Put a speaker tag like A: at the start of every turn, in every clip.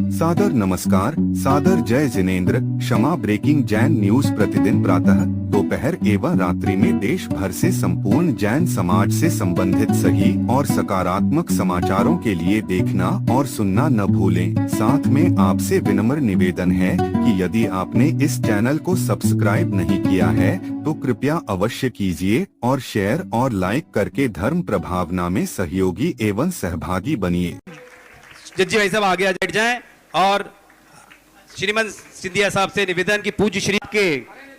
A: सादर नमस्कार, सादर जय जिनेंद्र। क्षमा ब्रेकिंग जैन न्यूज प्रतिदिन प्रातः, दोपहर एवं रात्रि में देश भर से संपूर्ण जैन समाज से संबंधित सही और सकारात्मक समाचारों के लिए देखना और सुनना न भूलें। साथ में आपसे विनम्र निवेदन है कि यदि आपने इस चैनल को सब्सक्राइब नहीं किया है तो कृपया अवश्य कीजिए और शेयर और लाइक करके धर्म प्रभावना में सहयोगी एवं सहभागी बनिए।
B: जज्जी भाई साहब आगे आ जाएं और श्रीमंत सिंधिया साहब से निवेदन की पूज्य श्री के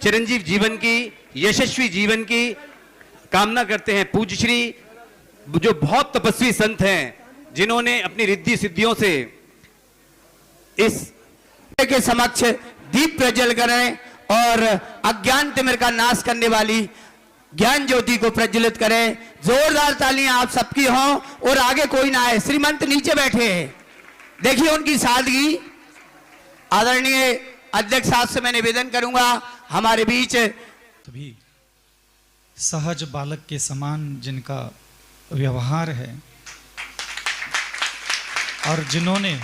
B: चिरंजीव जीवन की, यशस्वी जीवन की कामना करते हैं। पूज्य श्री जो बहुत तपस्वी संत हैं, जिन्होंने अपनी रिद्धि सिद्धियों से इस
C: के समक्ष दीप प्रज्वल करें और अज्ञान तिमिर का नाश करने वाली ज्ञान ज्योति को प्रज्वलित करें। जोरदार तालियां आप सबकी हों और आगे कोई ना आए। श्रीमंत नीचे बैठे हैं, देखिए उनकी सादगी। आदरणीय अध्यक्ष साहब से मैं निवेदन करूंगा हमारे बीच
D: तभी सहज बालक के समान जिनका व्यवहार है और जिन्होंने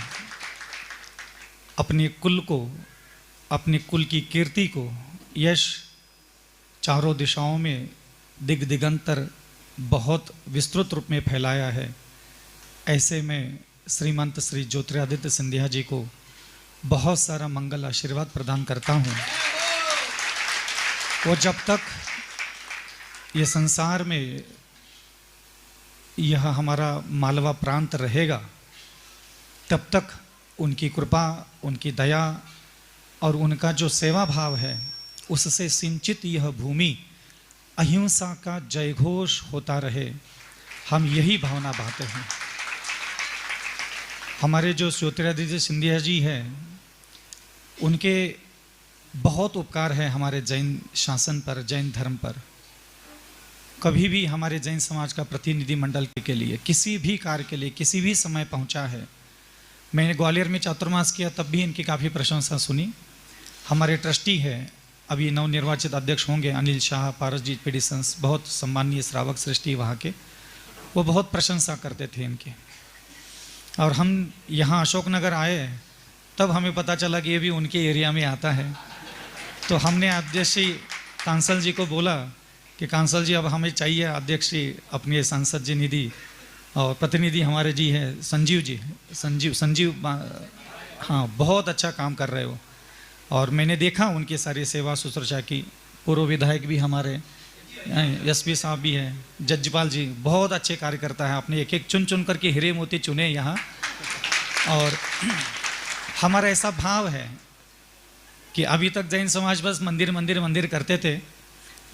D: अपने कुल को, अपने कुल की कीर्ति को, यश चारों दिशाओं में दिगंतर बहुत विस्तृत रूप में फैलाया है, ऐसे में श्रीमंत श्री ज्योतिरादित्य सिंधिया जी को बहुत सारा मंगल आशीर्वाद प्रदान करता हूँ। वो जब तक ये संसार में यह हमारा मालवा प्रांत रहेगा तब तक उनकी कृपा, उनकी दया और उनका जो सेवा भाव है उससे सिंचित यह भूमि अहिंसा का जयघोष होता रहे, हम यही भावना बांधते हैं। हमारे जो ज्योतिरादित्य सिंधिया जी हैं, उनके बहुत उपकार है हमारे जैन शासन पर, जैन धर्म पर। कभी भी हमारे जैन समाज का प्रतिनिधि मंडल के लिए, किसी भी कार्य के लिए, किसी भी समय पहुंचा है। मैंने ग्वालियर में चातुर्मास किया तब भी इनकी काफ़ी प्रशंसा सुनी। हमारे ट्रस्टी है, अभी नवनिर्वाचित अध्यक्ष होंगे, अनिल शाह, पारस जी पेडिसंस, बहुत सम्मानीय श्रावक श्रेष्ठी वहाँ के, वो बहुत प्रशंसा करते थे इनके। और हम यहाँ अशोकनगर आए तब हमें पता चला कि ये भी उनके एरिया में आता है। तो हमने अध्यक्ष श्री कांसल जी को बोला कि कांसल जी अब हमें चाहिए अध्यक्ष श्री अपने सांसद जी निधि, और प्रतिनिधि हमारे जी है संजीव जी, संजीव हाँ, बहुत अच्छा काम कर रहे हो। और मैंने देखा उनकी सारी सेवा शुश्रूषा की। पूर्व विधायक भी हमारे एसपी साहब भी हैं, जज्जपाल जी बहुत अच्छे कार्यकर्ता है, अपने एक एक चुन चुन करके हीरे मोती चुने यहाँ। और हमारा ऐसा भाव है कि अभी तक जैन समाज बस मंदिर मंदिर मंदिर करते थे,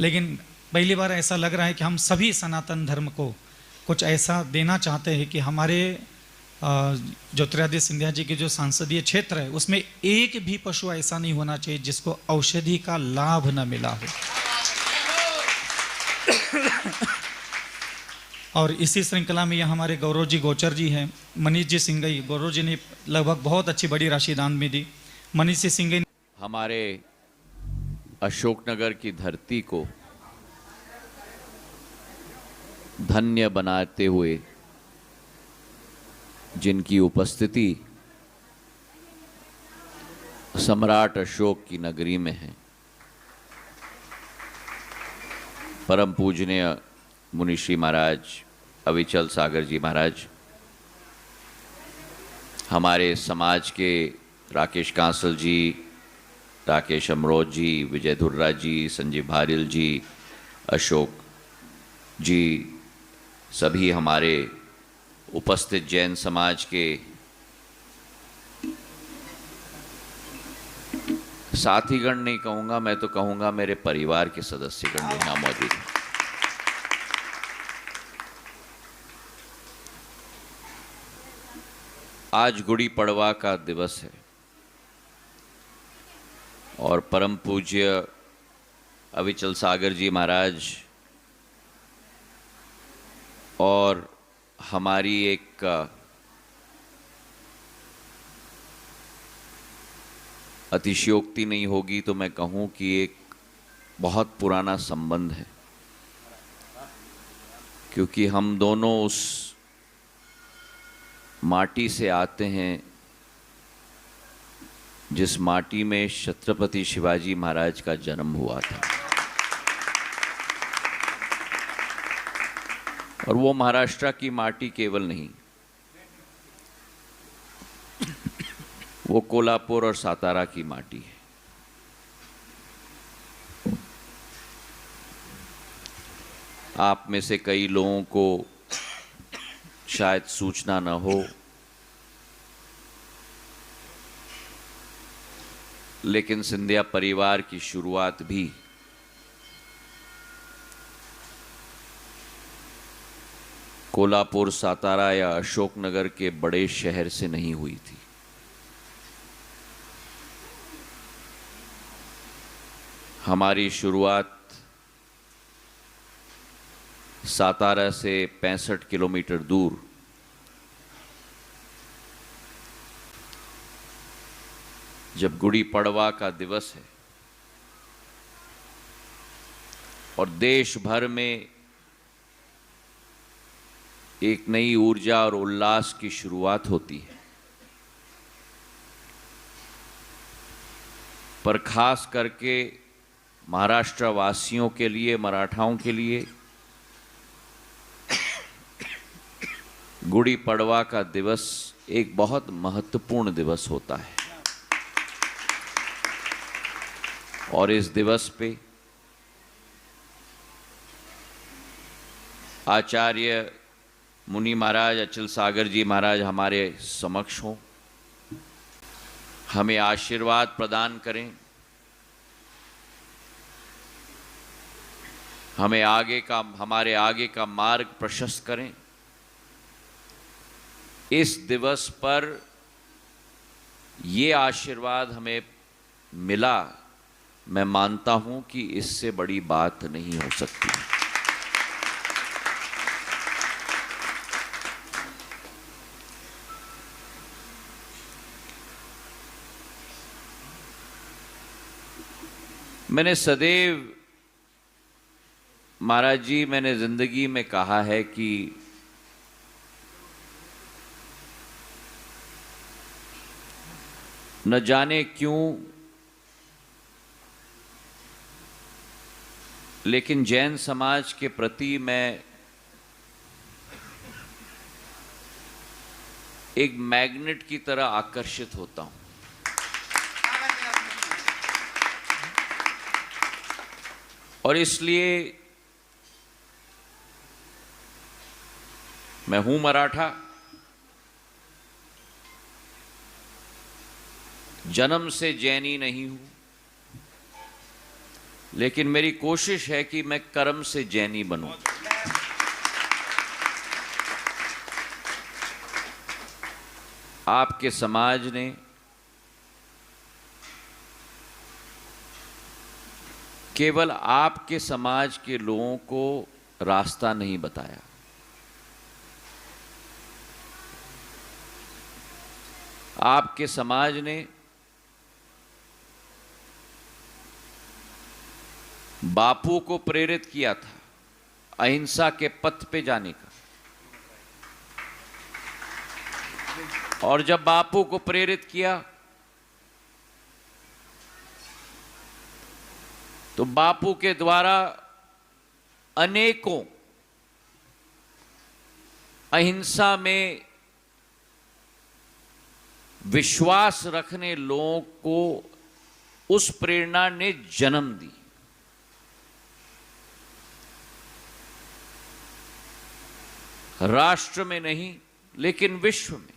D: लेकिन पहली बार ऐसा लग रहा है कि हम सभी सनातन धर्म को कुछ ऐसा देना चाहते हैं कि हमारे ज्योतिरादित्य सिंधिया जी के जो संसदीय क्षेत्र है उसमें एक भी पशु ऐसा नहीं होना चाहिए जिसको औषधि का लाभ न मिला हो। और इसी श्रृंखला में यहाँ हमारे गौरव जी गोचर जी हैं, मनीष जी सिंगई, गौरव जी ने लगभग बहुत अच्छी बड़ी राशि दान में दी। मनीष जी सिंगई
E: हमारे अशोकनगर की धरती को धन्य बनाते हुए जिनकी उपस्थिति सम्राट अशोक की नगरी में है, परम पूजनीय मुनिश्री महाराज अविचल सागर जी महाराज, हमारे समाज के राकेश कांसल जी, राकेश अमरोज जी, विजय धुर्रा जी, संजीव भारिल जी, अशोक जी, सभी हमारे उपस्थित जैन समाज के साथीगण नहीं कहूँगा, मैं तो कहूँगा मेरे परिवार के सदस्यगण जो यहाँ मौजूद हैं। आज गुड़ी पड़वा का दिवस है और परम पूज्य अविचल सागर जी महाराज और हमारी एक अतिशयोक्ति नहीं होगी तो मैं कहूँ कि एक बहुत पुराना संबंध है, क्योंकि हम दोनों उस माटी से आते हैं जिस माटी में छत्रपति शिवाजी महाराज का जन्म हुआ था। और वो महाराष्ट्र की माटी केवल नहीं, वो कोल्हापुर और सातारा की माटी है। आप में से कई लोगों को शायद सूचना न हो, लेकिन सिंधिया परिवार की शुरुआत भी कोल्हापुर, सातारा या अशोकनगर के बड़े शहर से नहीं हुई थी। हमारी शुरुआत सातारा से 65 किलोमीटर दूर जब गुड़ी पड़वा का दिवस है और देश भर में एक नई ऊर्जा और उल्लास की शुरुआत होती है, पर खास करके महाराष्ट्र वासियों के लिए, मराठाओं के लिए गुड़ी पड़वा का दिवस एक बहुत महत्वपूर्ण दिवस होता है। और इस दिवस पे आचार्य मुनि महाराज, अचल सागर जी महाराज हमारे समक्ष हों, हमें आशीर्वाद प्रदान करें, हमारे आगे का मार्ग प्रशस्त करें। इस दिवस पर ये आशीर्वाद हमें मिला, मैं मानता हूं कि इससे बड़ी बात नहीं हो सकती। मैंने सदैव, महाराज जी, मैंने जिंदगी में कहा है कि न जाने क्यों, लेकिन जैन समाज के प्रति मैं एक मैग्नेट की तरह आकर्षित होता हूं। और इसलिए मैं हूं मराठा, जन्म से जैनी नहीं हूं, लेकिन मेरी कोशिश है कि मैं कर्म से जैनी बनूं। आपके समाज ने केवल आपके समाज के लोगों को रास्ता नहीं बताया, आपके समाज ने बापू को प्रेरित किया था अहिंसा के पथ पे जाने का। और जब बापू को प्रेरित किया तो बापू के द्वारा अनेकों अहिंसा में विश्वास रखने लोगों को उस प्रेरणा ने जन्म दी। राष्ट्र में नहीं, लेकिन विश्व में।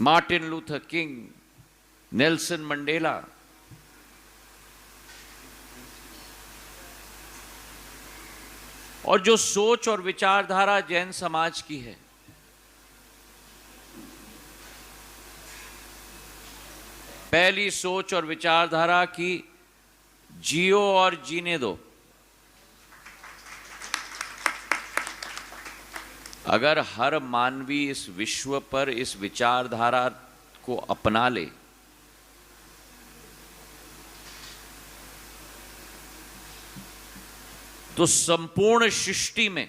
E: Martin Luther king, Nelson Mandela, और जो सोच और विचारधारा जैन समाज की है, पहली सोच और विचारधारा की जियो और जीने दो। अगर हर मानवी इस विश्व पर इस विचारधारा को अपना ले तो संपूर्ण सृष्टि में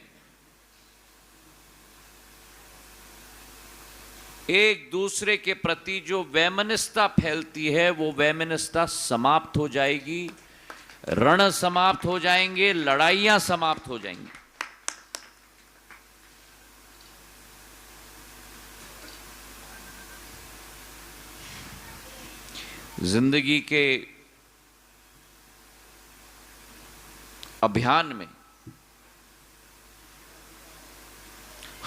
E: एक दूसरे के प्रति जो वैमनस्यता फैलती है वो वैमनस्यता समाप्त हो जाएगी, रण समाप्त हो जाएंगे, लड़ाइयां समाप्त हो जाएंगी। जिंदगी के अभियान में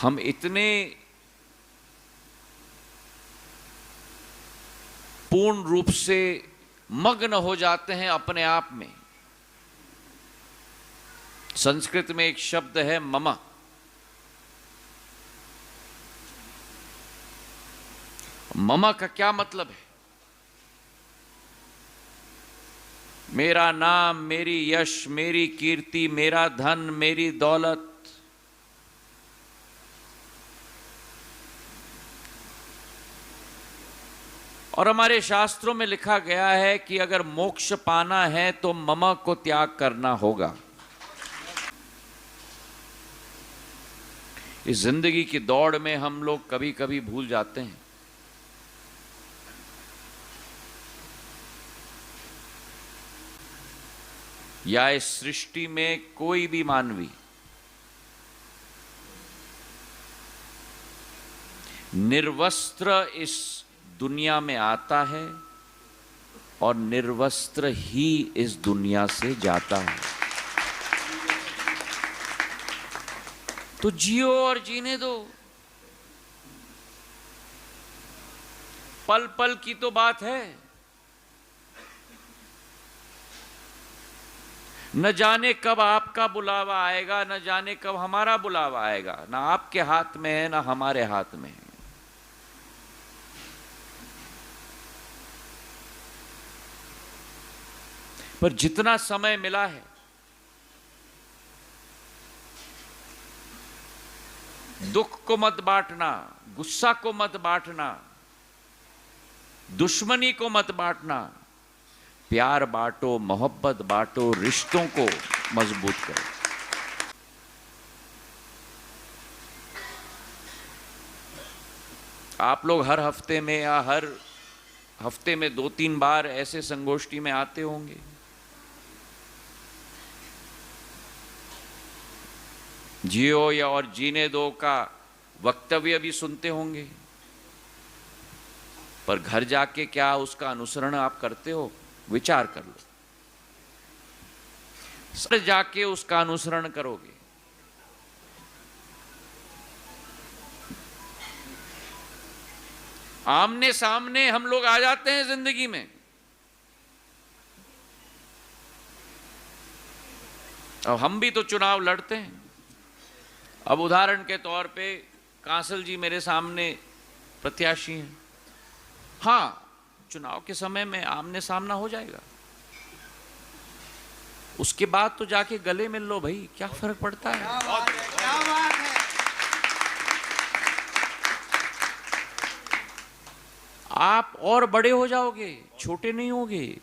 E: हम इतने पूर्ण रूप से मग्न हो जाते हैं अपने आप में। संस्कृत में एक शब्द है मम। मम का क्या मतलब है? मेरा नाम, मेरी यश, मेरी कीर्ति, मेरा धन, मेरी दौलत, और हमारे शास्त्रों में लिखा गया है कि अगर मोक्ष पाना है तो मम को त्याग करना होगा। इस जिंदगी की दौड़ में हम लोग कभी कभी भूल जाते हैं या इस सृष्टि में कोई भी मानवी निर्वस्त्र इस दुनिया में आता है और निर्वस्त्र ही इस दुनिया से जाता है। तो जियो और जीने दो। पल पल की तो बात है। न जाने कब आपका बुलावा आएगा, न जाने कब हमारा बुलावा आएगा। ना आपके हाथ में है, ना हमारे हाथ में है। पर जितना समय मिला है, दुख को मत बांटना, गुस्सा को मत बांटना, दुश्मनी को मत बांटना। प्यार बांटो, मोहब्बत बांटो, रिश्तों को मजबूत करो। आप लोग हर हफ्ते में या हर हफ्ते में 2-3 बार ऐसे संगोष्ठी में आते होंगे। जियो या और जीने दो का वक्तव्य भी सुनते होंगे, पर घर जाके क्या उसका अनुसरण आप करते हो? विचार कर लो। सर जाके उसका अनुसरण करोगे। आमने सामने हम लोग आ जाते हैं जिंदगी में। अब हम भी तो चुनाव लड़ते हैं। अब उदाहरण के तौर पे कांसल जी मेरे सामने प्रत्याशी हैं। हाँ, चुनाव के समय में आमने सामना हो जाएगा। उसके बाद तो जाके गले मिल लो भाई, क्या फर्क पड़ता है?
C: क्या बात है।
E: आप और बड़े हो जाओगे, छोटे नहीं होगे।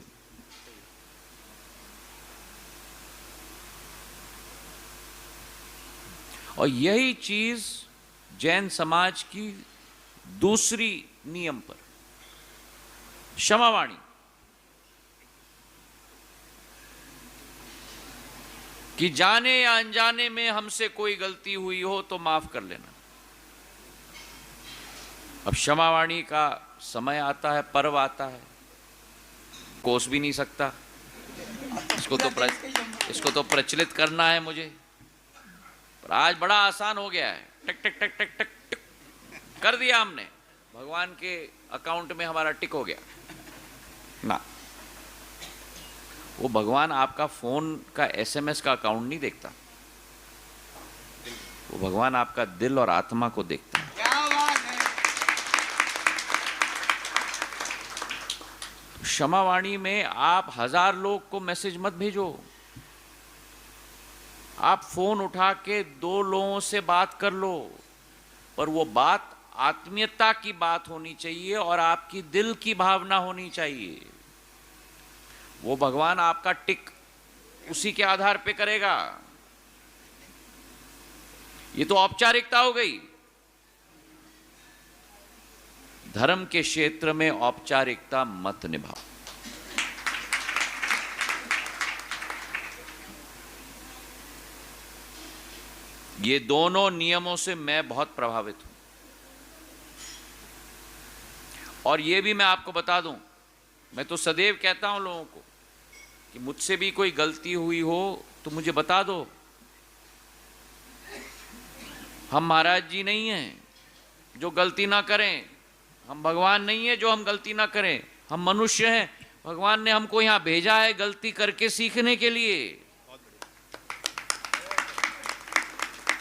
E: और यही चीज जैन समाज की दूसरी नियम पर, क्षमावाणी, कि जाने या अनजाने में हमसे कोई गलती हुई हो तो माफ कर लेना। अब क्षमावाणी का समय आता है, पर्व आता है, कोस भी नहीं सकता। इसको तो प्रचलित करना है मुझे। पर आज बड़ा आसान हो गया है, टक टक टक टक टक टक कर दिया हमने, भगवान के अकाउंट में हमारा टिक हो गया ना। वो भगवान आपका फोन का SMS का अकाउंट नहीं देखता, वो भगवान आपका दिल और आत्मा को देखता है।
C: क्या बात है।
E: क्षमावाणी में आप 1000 लोग को मैसेज मत भेजो। आप फोन उठा के 2 लोगों से बात कर लो, पर वो बात आत्मीयता की बात होनी चाहिए और आपकी दिल की भावना होनी चाहिए। वो भगवान आपका टिक उसी के आधार पे करेगा। ये तो औपचारिकता हो गई। धर्म के क्षेत्र में औपचारिकता मत निभाओ। ये दोनों नियमों से मैं बहुत प्रभावित हूं। और ये भी मैं आपको बता दूं, मैं तो सदैव कहता हूं लोगों को कि मुझसे भी कोई गलती हुई हो तो मुझे बता दो। हम महाराज जी नहीं हैं जो गलती ना करें, हम भगवान नहीं है जो हम गलती ना करें, हम मनुष्य हैं। भगवान ने हमको यहाँ भेजा है गलती करके सीखने के लिए।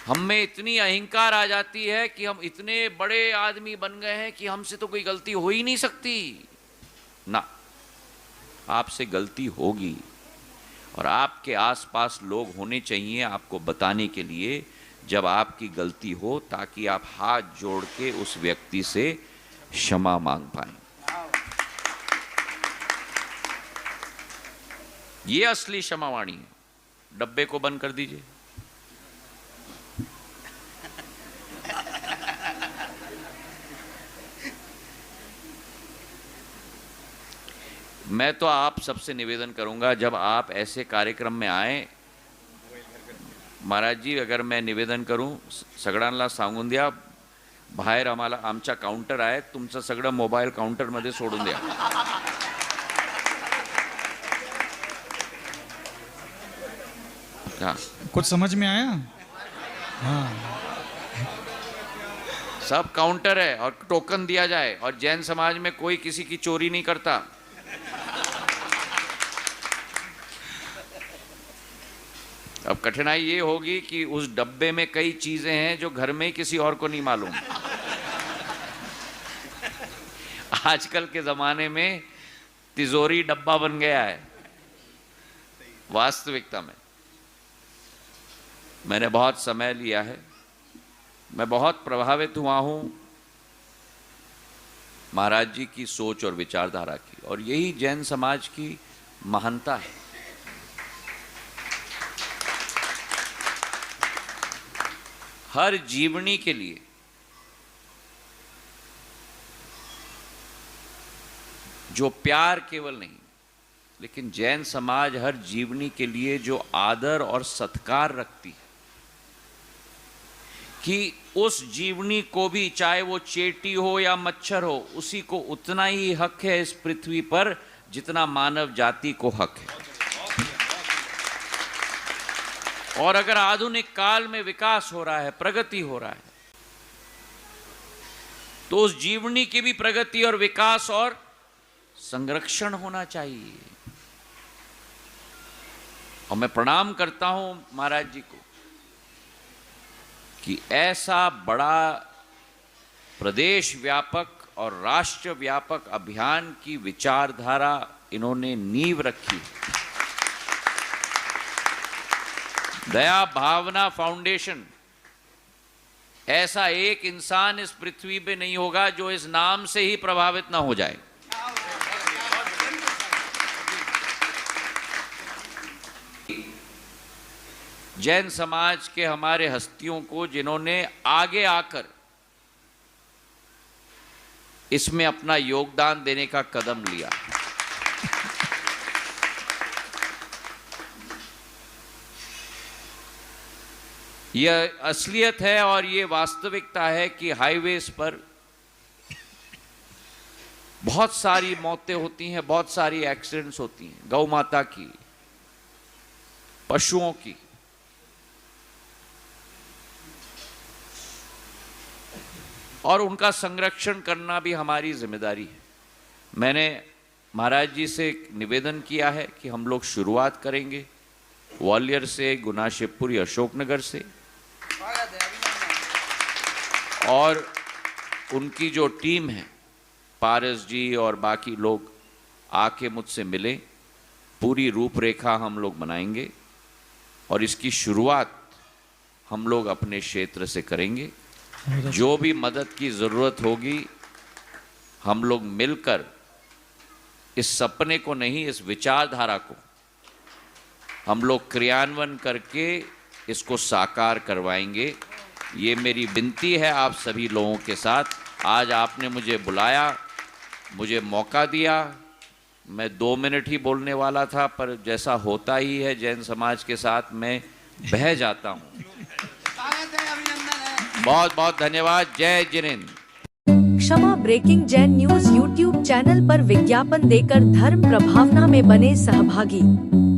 E: हम में इतनी अहंकार आ जाती है कि हम इतने बड़े आदमी बन गए हैं कि हमसे तो कोई गलती हो ही नहीं सकती ना। आपसे गलती होगी और आपके आसपास लोग होने चाहिए आपको बताने के लिए जब आपकी गलती हो, ताकि आप हाथ जोड़ के उस व्यक्ति से क्षमा मांग पाएं। ये असली क्षमावाणी है। डब्बे को बंद कर दीजिए। मैं तो आप सबसे निवेदन करूंगा, जब आप ऐसे कार्यक्रम में आए, महाराज जी अगर मैं निवेदन करूं, सगळ्यांना सांगून द्या बाहेर आमचा काउंटर आहे, तुमचं सगळं मोबाईल काउंटर मध्ये सोडून द्या। क्या
D: कुछ समझ में आया? हाँ,
E: सब काउंटर है और टोकन दिया जाए। और जैन समाज में कोई किसी की चोरी नहीं करता। अब कठिनाई ये होगी कि उस डब्बे में कई चीजें हैं जो घर में किसी और को नहीं मालूम। आजकल के जमाने में तिजोरी डब्बा बन गया है। वास्तविकता में मैंने बहुत समय लिया है, मैं बहुत प्रभावित हुआ हूं महाराज जी की सोच और विचारधारा की, और यही जैन समाज की महानता है। हर जीवनी के लिए जो प्यार केवल नहीं, लेकिन जैन समाज हर जीवनी के लिए जो आदर और सत्कार रखती है कि उस जीवनी को भी, चाहे वो चेटी हो या मच्छर हो, उसी को उतना ही हक है इस पृथ्वी पर जितना मानव जाति को हक है। और अगर आधुनिक काल में विकास हो रहा है, प्रगति हो रहा है, तो उस जीवनी की भी प्रगति और विकास और संरक्षण होना चाहिए। और मैं प्रणाम करता हूं महाराज जी को कि ऐसा बड़ा प्रदेश व्यापक और राष्ट्र व्यापक अभियान की विचारधारा इन्होंने नींव रखी। दया भावना फाउंडेशन, ऐसा एक इंसान इस पृथ्वी पे नहीं होगा जो इस नाम से ही प्रभावित ना हो जाए। जैन समाज के हमारे हस्तियों को, जिन्होंने आगे आकर इसमें अपना योगदान देने का कदम लिया। यह असलियत है और ये वास्तविकता है कि हाईवेज पर बहुत सारी मौतें होती हैं, बहुत सारी एक्सीडेंट्स होती हैं, गौ माता की, पशुओं की। और उनका संरक्षण करना भी हमारी जिम्मेदारी है। मैंने महाराज जी से निवेदन किया है कि हम लोग शुरुआत करेंगे ग्वालियर से, गुना शिवपुरी, अशोकनगर से, और उनकी जो टीम है, पारस जी और बाकी लोग आके मुझसे मिले, पूरी रूपरेखा हम लोग बनाएंगे और इसकी शुरुआत हम लोग अपने क्षेत्र से करेंगे। जो भी मदद की ज़रूरत होगी हम लोग मिलकर इस सपने को नहीं, इस विचारधारा को हम लोग क्रियान्वयन करके इसको साकार करवाएंगे। ये मेरी विनती है आप सभी लोगों के साथ। आज आपने मुझे बुलाया, मुझे मौका दिया। मैं 2 मिनट ही बोलने वाला था, पर जैसा होता ही है जैन समाज के साथ, मैं बह जाता हूँ। बहुत बहुत धन्यवाद। जय जिनेंद्र।
F: Kshama breaking Jain news YouTube channel पर विज्ञापन देकर धर्म प्रभावना में बने सहभागी।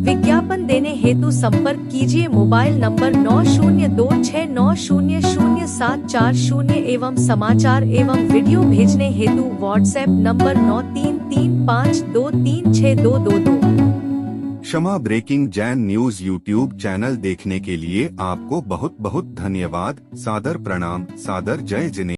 F: विज्ञापन देने हेतु संपर्क कीजिए मोबाइल नंबर 9026900740 एवं समाचार एवं वीडियो भेजने हेतु WhatsApp number 9335236222।
A: Kshama breaking Jain news YouTube channel देखने के लिए आपको बहुत बहुत धन्यवाद। सादर प्रणाम। सादर जय जिनेंद्र।